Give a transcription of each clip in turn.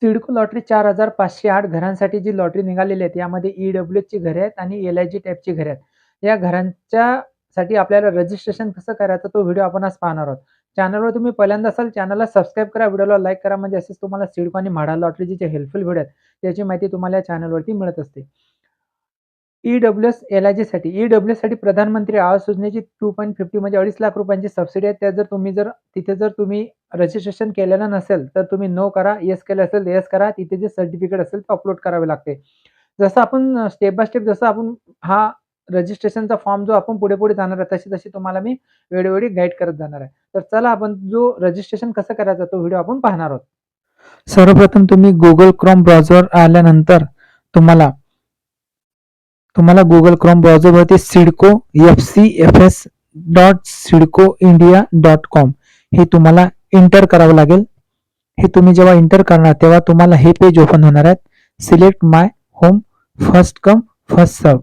CIDCO lottery 4,508 घरांसाठी जी lottery निघालेली आहे, यामध्ये ईडब्ल्यूएचची घरे आहेत आणि एल-आय-जी टाइपची घरे आहेत. या घरांच्यासाठी आपल्याला रजिस्ट्रेशन कसं करायचं तो व्हिडिओ आपण आज पाहणार आहोत. चॅनलवर तुम्ही पहिल्यांदा असाल चॅनलला सबस्क्राईब करा, व्हिडिओला लाईक करा म्हणजे असेच तुम्हाला सिडको आणि म्हाडा लॉटरीचे जे हेल्पफुल व्हिडिओ आहेत, त्याची माहिती तुम्हाला या चॅनलवरती मिळत असते. एल-आय-जीसाठी प्रधानमंत्री आवास योजनेची 2.50 म्हणजे ₹2.50 सबसिडी आहे. त्या जर तुम्ही रजिस्ट्रेशन केलेलं नसेल, तर तुम्ही नो करा. येस केलं असेल तर येस करा. तिथे जे सर्टिफिकेट असेल ते अपलोड करावे लागते. जसं आपण स्टेप बाय स्टेप जसं आपण हा रजिस्ट्रेशनचा फॉर्म जो आपण पुढे-पुढे जाणार आहे, तशी-तशी तुम्हाला मी वेळोवेळी गाईड करत जाणार आहे. तर चला आपण जो रजिस्ट्रेशन कसं करायचा तो व्हिडिओ आपण पाहणार आहोत. सर्वप्रथम तुम्ही Google Chrome ब्राउझर आल्यानंतर तुम्हाला तुम्हाला Google Chrome ब्राउझरवरती सिडको fcfs.sidcoindia.com हे तुम्हाला एंटर करावं लागेल. हे तुम्ही जेव्हा एंटर करणार तेव्हा तुम्हाला हे पेज ओपन होणार आहे. Select my home first come first serve.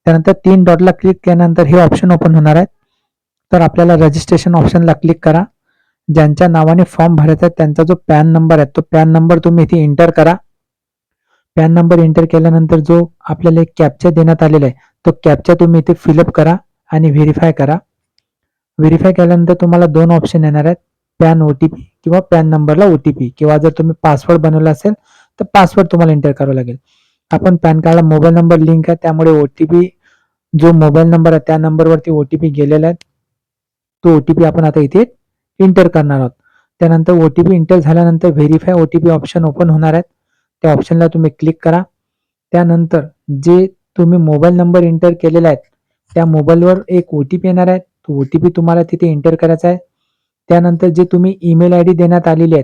त्यानंतर 3 डॉटला क्लिक केल्यानंतर हे ऑप्शन ओपन होणार आहे. तर आपल्याला रजिस्ट्रेशन ऑप्शनला क्लिक करा. ज्यांच्या नावाने फॉर्म भरायचा आहे त्यांचा जो पॅन नंबर आहे तो पॅन नंबर तुम्ही इथे एंटर करा. पॅन नंबर एंटर केल्यानंतर जो आपल्याला एक कॅप्चा देण्यात आलेला आहे तो कॅप्चा तुम्ही इथे फिलअप करा आणि व्हेरीफाय करा. व्हेरीफाय केल्यानंतर तुम्हाला 2 ऑप्शन येणार आहेत. पॅन ओटीपी किंवा पॅन नंबरला ओटीपी किंवा जर तुम्ही पासवर्ड बनवला असेल तर पासवर्ड तुम्हाला एंटर करावा लागेल. आपण पॅन कार्डला मोबाईल नंबर लिंक आहे त्यामुळे ओटीपी जो मोबाईल नंबर आहे त्या नंबरवरती ओटीपी गेलेला आहे. तो ओटीपी आपण आता इथे एंटर करणार आहोत. त्यानंतर ओटीपी एंटर झाल्यानंतर व्हेरीफाय ओटीपी ऑप्शन ओपन होणार आहे. त्या ऑप्शनला तुम्ही क्लिक करा. त्यानंतर जे तुम्ही मोबाईल नंबर एंटर केलेला आहे त्या मोबाईलवर एक ओटीपी येणार आहे. तो ओटीपी तुम्हाला तिथे एंटर करायचा आहे. त्यानंतर जे तुम्ही ईमेल आयडी देण्यात आलेली आहे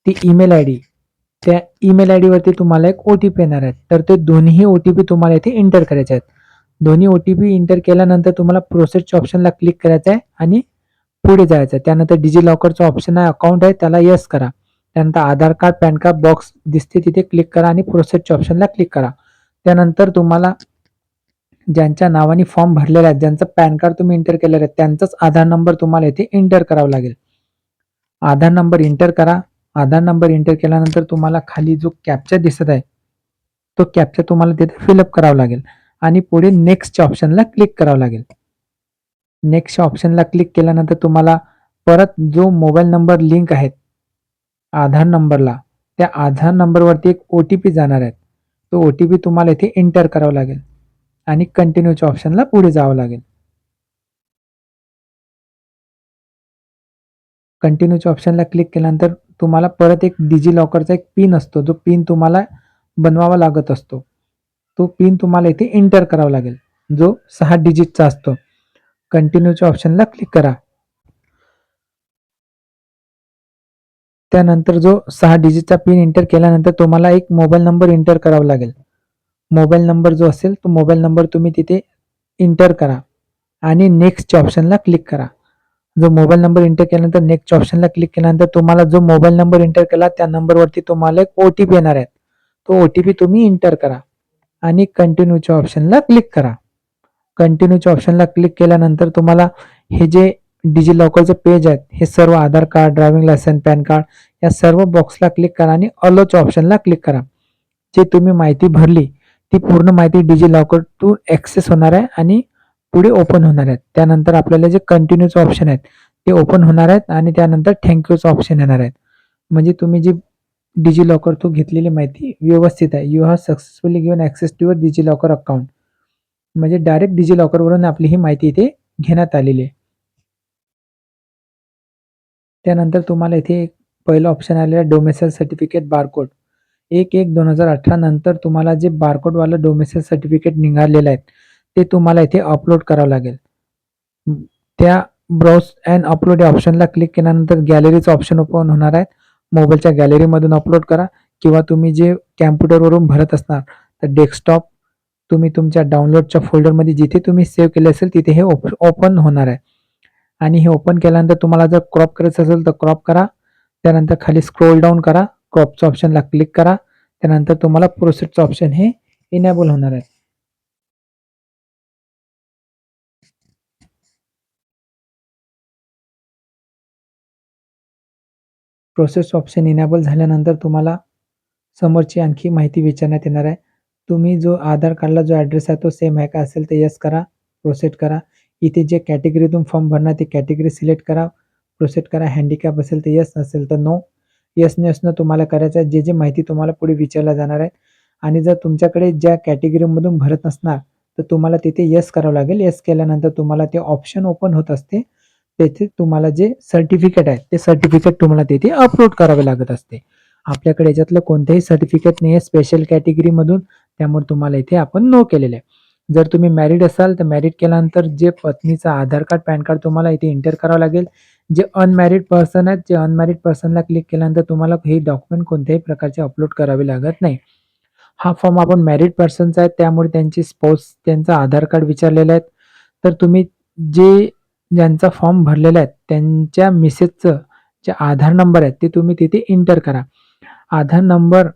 ती ईमेल आयडी त्या ईमेल आयडी वरती तुम्हाला एक ओटीपी येणार आहे. तर ते दोन्ही ओटीपी तुम्हाला इथे एंटर करायचे आहेत. दोन्ही ओटीपी एंटर केल्यानंतर तुम्हाला प्रोसेसच्या ऑप्शनला क्लिक करायचं आहे आणि पुढे जायचं आहे. त्यानंतर डिजिलॉकरचा ऑप्शन आहे, अकाउंट आहे त्याला येस करा. त्यानंतर आधार कार्ड, पॅन कार्ड बॉक्स दिसते तिथे क्लिक करा आणि प्रोसेसच्या ऑप्शनला क्लिक करा. त्यानंतर तुम्हाला ज्यांच्या नावाने फॉर्म भरलेला आहे, ज्यांचं पॅन कार्ड तुम्ही एंटर केलेलं आहे त्यांचाच आधार नंबर तुम्हाला इथे एंटर करावा लागेल. आधार नंबर एंटर करा. आधार नंबर एंटर केल्यानंतर तुम्हाला खाली जो कॅप्चा दिसत आहे तो कॅप्चा तुम्हाला तिथे फिलअप करावा लागेल आणि पुढे नेक्स्टच्या ऑप्शनला क्लिक करावं लागेल. नेक्स्ट ऑप्शनला क्लिक केल्यानंतर तुम्हाला परत जो मोबाईल नंबर लिंक आहे आधार नंबरला त्या आधार नंबरवरती एक ओटीपी जाणार आहे. तो ओटीपी तुम्हाला इथे एंटर करावा लागेल आणि कंटिन्यूच्या ऑप्शनला पुढे जावं लागेल. कंटिन्यूच्या ऑप्शनला क्लिक केल्यानंतर तुम्हाला परत एक डिजिलॉकरचा एक पिन असतो जो पिन तुम्हाला बनवावा लागत असतो. तो पिन तुम्हाला इथे एंटर करावा लागेल जो 6 डिजिटचा असतो. कंटिन्यूच्या ऑप्शनला क्लिक करा. त्यानंतर जो 6 डिजिटचा पिन एंटर केल्यानंतर तुम्हाला एक मोबाईल नंबर एंटर करावा लागेल. मोबाईल नंबर जो असेल तो मोबाईल नंबर तुम्ही तिथे एंटर करा आणि नेक्स्टच्या ऑप्शनला क्लिक करा. जो मोबाईल नंबर एंटर केल्यानंतर नेक्स्टच्या ऑप्शनला क्लिक केल्यानंतर तुम्हाला जो मोबाईल नंबर एंटर केला त्या नंबरवरती तुम्हाला एक ओटीपी येणार आहे. तो ओटीपी तुम्ही एंटर करा आणि कंटिन्यूच्या ऑप्शनला क्लिक करा. कंटिन्यूच्या ऑप्शनला क्लिक केल्यानंतर तुम्हाला हे जे डिजिलॉकरचे पेज आहेत हे सर्व Aadhaar card, driving licence, pan card या सर्व बॉक्सला क्लिक करा आणि अलोच्या ऑप्शनला क्लिक करा. जे तुम्ही माहिती भरली ती पूर्ण माहिती डिजिलॉकरतून ॲक्सेस होणार आहे आणि पुढे ओपन होणार आहेत. त्यानंतर आपल्याला जे कंटिन्यूचे ऑप्शन आहेत ते ओपन होणार आहेत आणि त्यानंतर थँक्यूचं ऑप्शन येणार आहेत. म्हणजे तुम्ही जी डिजिलॉकरतून घेतलेली माहिती व्यवस्थित आहे. You have successfully given access to your DigiLocker account. म्हणजे डायरेक्ट डिजिलॉकरवरून आपली ही माहिती इथे घेण्यात आलेली आहे. त्यानंतर तुम्हाला इथे एक पहिलं ऑप्शन आलेलं आहे डोमेसाईल सर्टिफिकेट बारकोड. 1/1/2018 नंतर तुम्हाला जे बारकोडवालं डोमेसाईल सर्टिफिकेट निघालेलं आहे ते तुम्हाला इथे अपलोड करावं लागेल. त्या ब्राउज अँड अपलोड या ऑप्शनला क्लिक केल्यानंतर गॅलरीचं ऑप्शन ओपन होणार आहे. मोबाईलच्या गॅलरीमधून अपलोड करा किंवा तुम्ही जे कॅम्प्युटरवरून भरत असणार तर डेस्कटॉप तुम्ही तुमच्या डाउनलोडच्या फोल्डरमध्ये जिथे तुम्ही सेव्ह केले असेल तिथे हे ओपन होणार आहे. आणि हे ओपन केल्यानंतर तुम्हाला जर क्रॉप करायचं असेल तर क्रॉप करा. त्यानंतर खाली स्क्रोल डाऊन करा. क्रॉपच्या ऑप्शनला क्लिक करा. त्यानंतर तुम्हाला प्रोसेसचं ऑप्शन हे इनेबल होणार आहे. प्रोसेस ऑप्शन इनेबल झाल्यानंतर तुम्हाला समोरची आणखी माहिती विचारण्यात येणार आहे. तुम्ही जो आधार कार्डला जो ॲड्रेस आहे तो सेम आहे का? असेल तर येस करा, प्रोसीड करा. इथे जे कॅटेगरीतून फॉर्म भरणार ती कॅटेगरी सिलेक्ट करा, प्रोसीड करा. हँडिकॅप असेल तर येस, नसेल तर नो. येस, नसणं तुम्हाला करायचं आहे. जे माहिती तुम्हाला पुढे विचारल्या जाणार आहे आणि जर तुमच्याकडे ज्या कॅटेगरीमधून भरत नसणार, तर तुम्हाला तिथे येस करावं लागेल. येस केल्यानंतर तुम्हाला ते ऑप्शन ओपन होत असते. तेथे तुम्हाला जे सर्टिफिकेट आहे, ते सर्टिफिकेट तुम्हाला तिथे अपलोड करावे लागत असते. आपल्याकडे याच्यातलं कोणतंही सर्टिफिकेट नाही आहे स्पेशल कॅटेगरीमधून, त्यामुळे तुम्हाला इथे आपण नो केलेलं आहे. जर तुम्ही मॅरिड असाल, तर मॅरिड केल्यानंतर जे पत्नीचं आधार कार्ड, पॅन कार्ड तुम्हाला इथे एंटर करावं लागेल. जे अनमॅरिड पर्सन आहेत, जे अनमॅरिड पर्सनला क्लिक केल्यानंतर तुम्हाला हे डॉक्युमेंट कोणत्याही प्रकारचे अपलोड करावे लागत नाही. हा फॉर्म आपण मॅरिड पर्सनचा आहे, त्यामुळे त्यांची स्पाउस, त्यांचं आधार कार्ड विचारलेलं आहे. तर तुम्ही जे ज्यांचा फॉर्म भरलेला आहे, त्यांच्या मिसेसचं जे आधार नंबर आहे, ते तुम्ही तिथे एंटर करा. आधार नंबर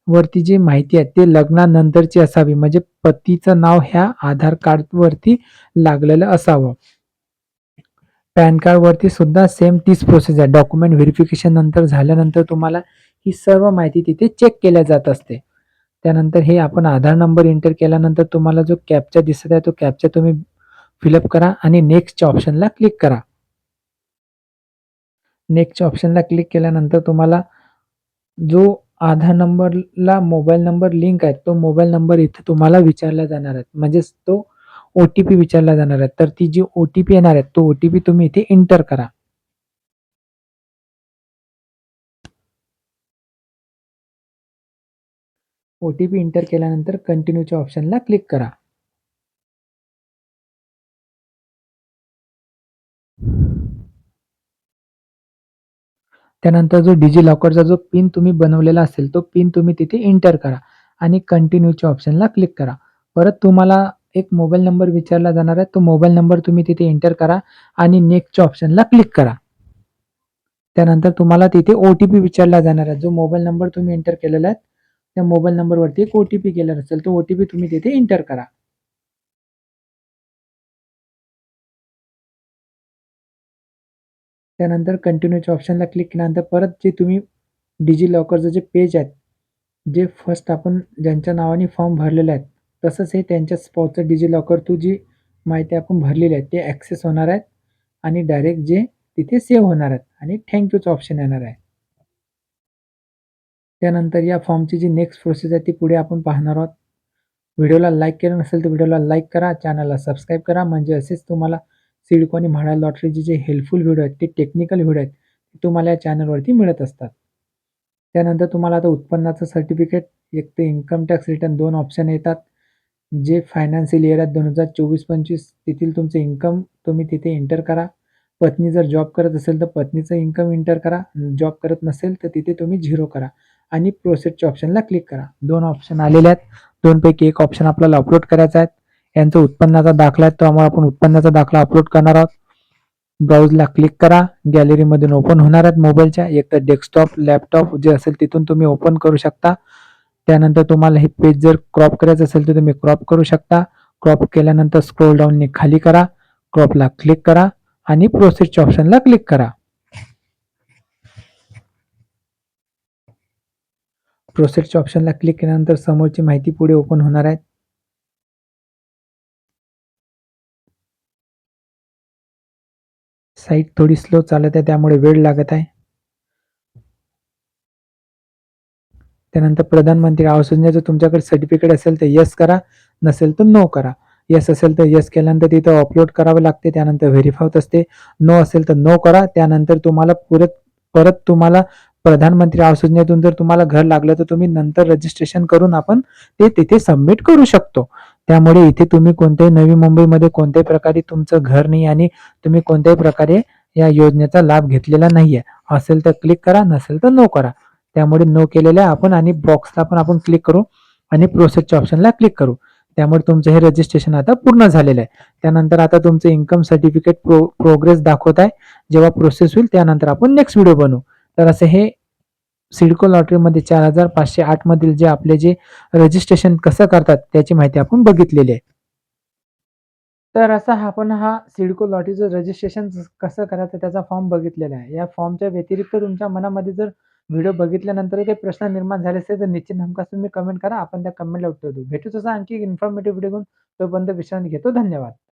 वरती जी माहिती आहे, ते लग्नानंतरची असावी. म्हणजे पतीचं नाव ह्या आधार कार्डवरती लागलेलं असावं. पॅन कार्डवरती सुद्धा सेम तीच प्रोसेस आहे. डॉक्युमेंट व्हेरिफिकेशन नंतर झाल्यानंतर तुम्हाला ही सर्व माहिती तिथे चेक केल्या जात असते. त्यानंतर हे आपण आधार नंबर एंटर केल्यानंतर तुम्हाला जो कॅप्चा दिसत आहे, तो कॅप्चा तुम्ही फिलअप करा आणि नेक्स्टच्या ऑप्शनला क्लिक करा. नेक्स्टच्या ऑप्शनला क्लिक केल्यानंतर तुम्हाला जो आधार नंबरला मोबाईल नंबर लिंक आहे, तो मोबाईल नंबर इथे तुम्हाला विचारला जाणार आहे. म्हणजेच तो ओ-टी-पी विचारला जाणार आहे. तर ती जी ओ-टी-पी येणार आहे, तो ओ-टी-पी तुम्ही इथे एंटर करा. ओ-टी-पी एंटर केल्यानंतर कंटिन्यूच्या ऑप्शनला क्लिक करा. त्यानंतर जो डिजिलॉकरचा जो पिन तुम्ही बनवलेला असेल, तो पिन तुम्ही तिथे एंटर करा आणि कंटिन्यूच्या ऑप्शनला क्लिक करा. परत तुम्हाला एक मोबाईल नंबर विचारला जाणार आहे. तो मोबाईल नंबर तुम्ही तिथे एंटर करा आणि नेक्स्टच्या ऑप्शनला क्लिक करा. त्यानंतर तुम्हाला तिथे ओ-टी-पी विचारला जाणार आहे. जो मोबाईल नंबर तुम्ही एंटर केलेला आहे, त्या मोबाईल नंबरवरती एक ओ-टी-पी गेलेला असेल, तो ओ-टी-पी तुम्ही तिथे एंटर करा. त्यानंतर कंटिन्यूच्या ऑप्शनला क्लिक केल्यानंतर परत जे तुम्ही डिजिलॉकरचं जे पेज आहे, जे फर्स्ट आपण ज्यांच्या नावाने फॉर्म भरलेला आहे, तसंच हे त्यांच्या स्पॉटचं डिजिलॉकर थ्रू जी माहिती आपण भरलेली आहे, ते ॲक्सेस होणार आहेत आणि डायरेक्ट जे तिथे सेव्ह होणार आहेत आणि थँक यूचं ऑप्शन येणार आहे. त्यानंतर या फॉर्मची जी नेक्स्ट प्रोसेस आहे, ती पुढे आपण पाहणार आहोत. व्हिडिओला लाईक केलं नसेल तर व्हिडिओला लाईक करा, चॅनलला सबस्क्राईब करा. म्हणजे असेच तुम्हाला सिडको आणि म्हाडा लॉटरीचे जे हेल्पफुल व्हिडिओ आहेत, ते टेक्निकल व्हिडिओ आहेत, ते तुम्हाला या चॅनलवरती मिळत असतात. त्यानंतर तुम्हाला आता उत्पन्नाचं सर्टिफिकेट, एक तर इन्कम टॅक्स रिटर्न 2 ऑप्शन येतात. जे फायनान्शियल इयर आहेत 2024-25 तेथील तुमचं इन्कम तुम्ही तिथे एंटर करा. पत्नी जर जॉब करत असेल तर पत्नीचं इन्कम एंटर करा. जॉब करत नसेल तर तिथे तुम्ही 0 करा आणि प्रोसेसच्या ऑप्शनला क्लिक करा. 2 ऑप्शन आलेले आहेत. 2 पैकी एक ऑप्शन आपल्याला अपलोड करायचा आहे. यांचा उत्पन्नाचा दाखला आहे, त्यामुळे आपण उत्पन्नाचा दाखला अपलोड करणार आहोत. ब्राउजला क्लिक करा. गॅलरीमधून ओपन होणार आहेत मोबाईलच्या. एक तर डेस्कटॉप, लॅपटॉप जे असेल तिथून तुम्ही ओपन करू शकता. त्यानंतर तुम्हाला हे पेज जर क्रॉप करायचं असेल तर तुम्ही क्रॉप करू शकता. क्रॉप केल्यानंतर स्क्रोल डाऊनने खाली करा. क्रॉपला क्लिक करा आणि प्रोसेसच्या ऑप्शनला क्लिक करा. प्रोसेसच्या ऑप्शनला क्लिक केल्यानंतर समोरची माहिती पुढे ओपन होणार आहे. साईट थोडी स्लो चालत आहे, त्यामुळे वेळ लागत आहे. त्यानंतर प्रधानमंत्री आवास योजनेचं तुमच्याकडे सर्टिफिकेट असेल तर येस करा, नसेल तर नो करा. येस असेल तर येस केल्यानंतर तिथं अपलोड करावं लागते, त्यानंतर व्हेरिफाय होत असते. नो असेल तर नो करा. त्यानंतर तुम्हाला परत परत तुम्हाला प्रधानमंत्री आवास योजनेतून जर तुम्हाला घर लागलं तर तुम्ही नंतर रजिस्ट्रेशन करून आपण ते तिथे सबमिट करू शकतो. त्यामुळे इथे तुम्ही कोणत्याही नवी मुंबईमध्ये कोणत्याही प्रकारे तुमचं घर नाही आणि तुम्ही कोणत्याही प्रकारे या योजनेचा लाभ घेतलेला नाहीये. असेल तर क्लिक करा, नसेल तर नो करा. त्यामुळे नो केलेलं आहे आपण आणि बॉक्सला पण आपण क्लिक करू आणि प्रोसेसच्या ऑप्शनला क्लिक करू. त्यामुळे तुमचं हे रजिस्ट्रेशन आता पूर्ण झालेलं आहे. त्यानंतर आता तुमचं इन्कम सर्टिफिकेट प्रोग्रेस दाखवत आहे. जेव्हा प्रोसेस होईल त्यानंतर आपण नेक्स्ट व्हिडिओ बनवू. तर असं हे सिडको लॉटरीमध्ये 4508 मधील जे आपले जे रजिस्ट्रेशन कसं करतात त्याची माहिती आपण बघितलेली आहे. तर असा आपण हा सिडको लॉटरीचं रजिस्ट्रेशन कसं करायचं त्याचा फॉर्म बघितलेला आहे. या फॉर्मच्या व्यतिरिक्त तुमच्या मनामध्ये जर व्हिडिओ बघितल्यानंतर काही प्रश्न निर्माण झाले असेल तर निश्चित हमखास तुम्ही कमेंट करा. आपण त्या कमेंटला उत्तर देऊ. भेटू तसा आणखी इन्फॉर्मेटिव्ह व्हिडिओ घेऊन. तोपर्यंत विश्रांती घेतो. धन्यवाद.